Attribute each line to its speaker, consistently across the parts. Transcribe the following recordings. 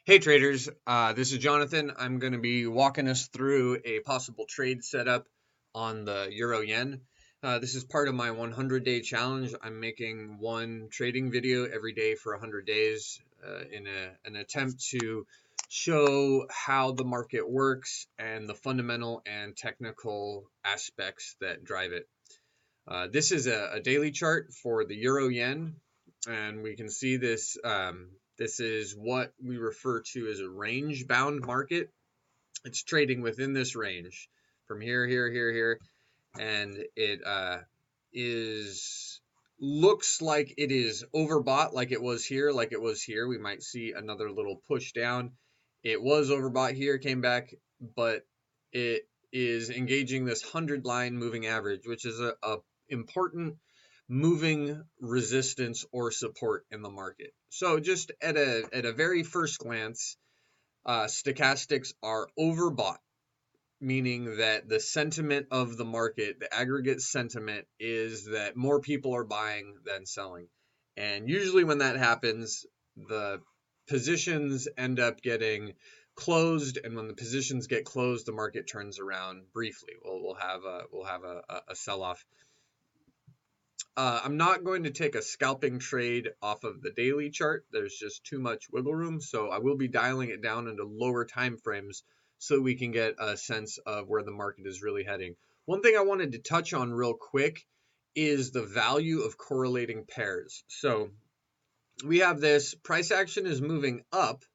Speaker 1: Hey traders, this is Jonathan. I'm going to be walking us through a possible trade setup on the Euro Yen. This is part of my 100-day challenge. I'm making one trading video every day for 100 days in an attempt to show how the market works and the fundamental and technical aspects that drive it. This is a daily chart for the Euro Yen, and we can see this. This is what we refer to as a range bound market. It's trading within this range from here, and it is looks like it is overbought, like it was here. We might see another little push down. It was overbought here, came back, but it is engaging this 100-line moving average, which is a important moving resistance or support in the market. So just at a very first glance, stochastics are overbought, meaning that the sentiment of the market, the aggregate sentiment, is that more people are buying than selling. And usually when that happens, the positions end up getting closed, and when the positions get closed, the market turns around briefly. We'll have a sell-off. I'm not going to take a scalping trade off of the daily chart. There's just too much wiggle room, so I will be dialing it down into lower time frames so we can get a sense of where the market is really heading. One thing I wanted to touch on real quick is the value of correlating pairs. So we have this price action is moving up.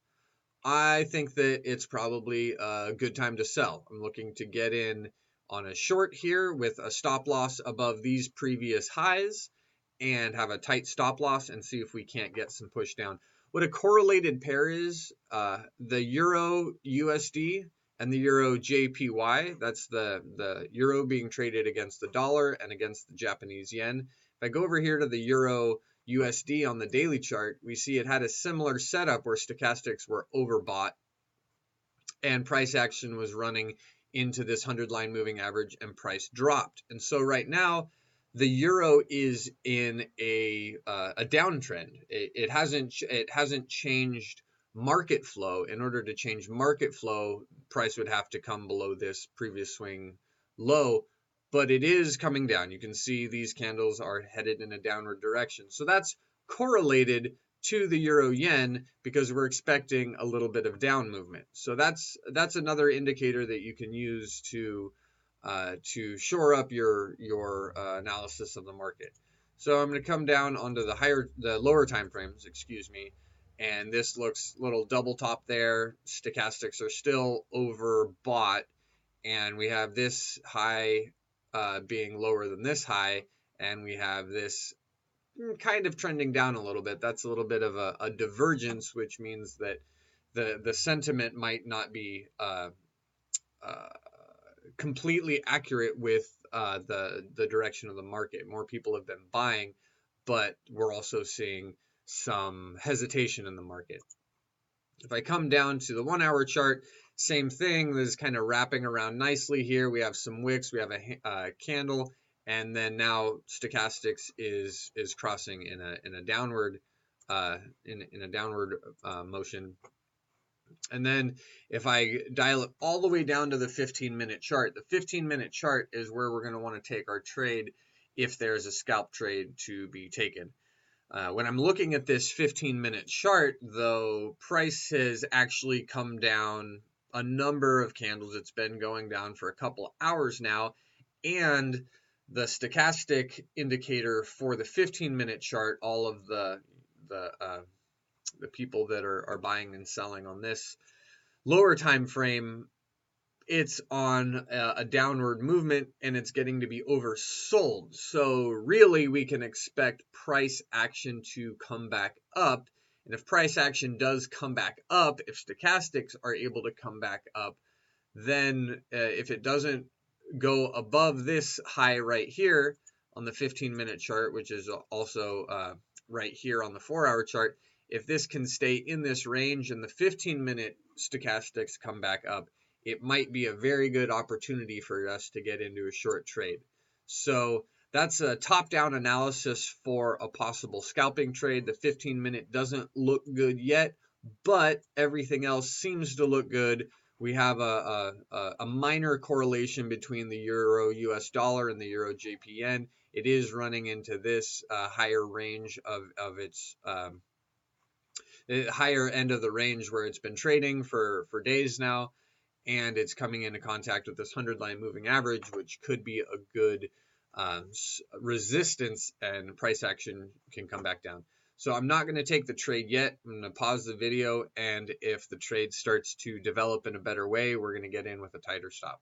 Speaker 1: I think that it's probably a good time to sell. I'm looking to get in on a short here with a stop loss above these previous highs and have a tight stop loss and see if we can't get some push down. What a correlated pair is, the Euro USD and the Euro JPY. That's the Euro being traded against the dollar and against the Japanese yen. If I go over here to the Euro USD on the daily chart, we see it had a similar setup where stochastics were overbought and price action was running into this 100-line moving average and price dropped. And so right now, the euro is in a downtrend. It hasn't changed market flow. In order to change market flow, price would have to come below this previous swing low, but it is coming down. You can see these candles are headed in a downward direction. So that's correlated to the euro yen because we're expecting a little bit of down movement. So that's another indicator that you can use to shore up your analysis of the market. So I'm going to come down onto the lower time frames, excuse me, and this looks a little double top there. Stochastics are still overbought, and we have this high being lower than this high, and we have this kind of trending down a little bit. That's a little bit of a divergence, which means that the sentiment might not be completely accurate with the direction of the market. More people have been buying, but we're also seeing some hesitation in the market. If I come down to the 1 hour chart, same thing. This is kind of wrapping around nicely here. We have some wicks, we have a candle, and then now stochastics is crossing in a downward motion. And then if I dial it all the way down to the 15-minute chart, the 15-minute chart is where we're going to want to take our trade if there's a scalp trade to be taken. When I'm looking at this 15-minute chart, though, price has actually come down a number of candles. It's been going down for a couple of hours now, and the stochastic indicator for the 15-minute chart, all of the people that are buying and selling on this lower time frame, it's on a downward movement and it's getting to be oversold. So really we can expect price action to come back up. And if price action does come back up, if stochastics are able to come back up, then if it doesn't go above this high right here on the 15-minute chart, which is also right here on the 4 hour chart, if this can stay in this range and the 15-minute stochastics come back up, it might be a very good opportunity for us to get into a short trade. So that's a top-down analysis for a possible scalping trade. The 15-minute doesn't look good yet, but everything else seems to look good. We have a minor correlation between the euro US dollar and the euro JPN. It is running into this higher range of its higher end of the range where it's been trading for days now, and it's coming into contact with this 100-line moving average, which could be a good resistance, and price action can come back down. So I'm not going to take the trade yet. I'm going to pause the video, and if the trade starts to develop in a better way, we're going to get in with a tighter stop.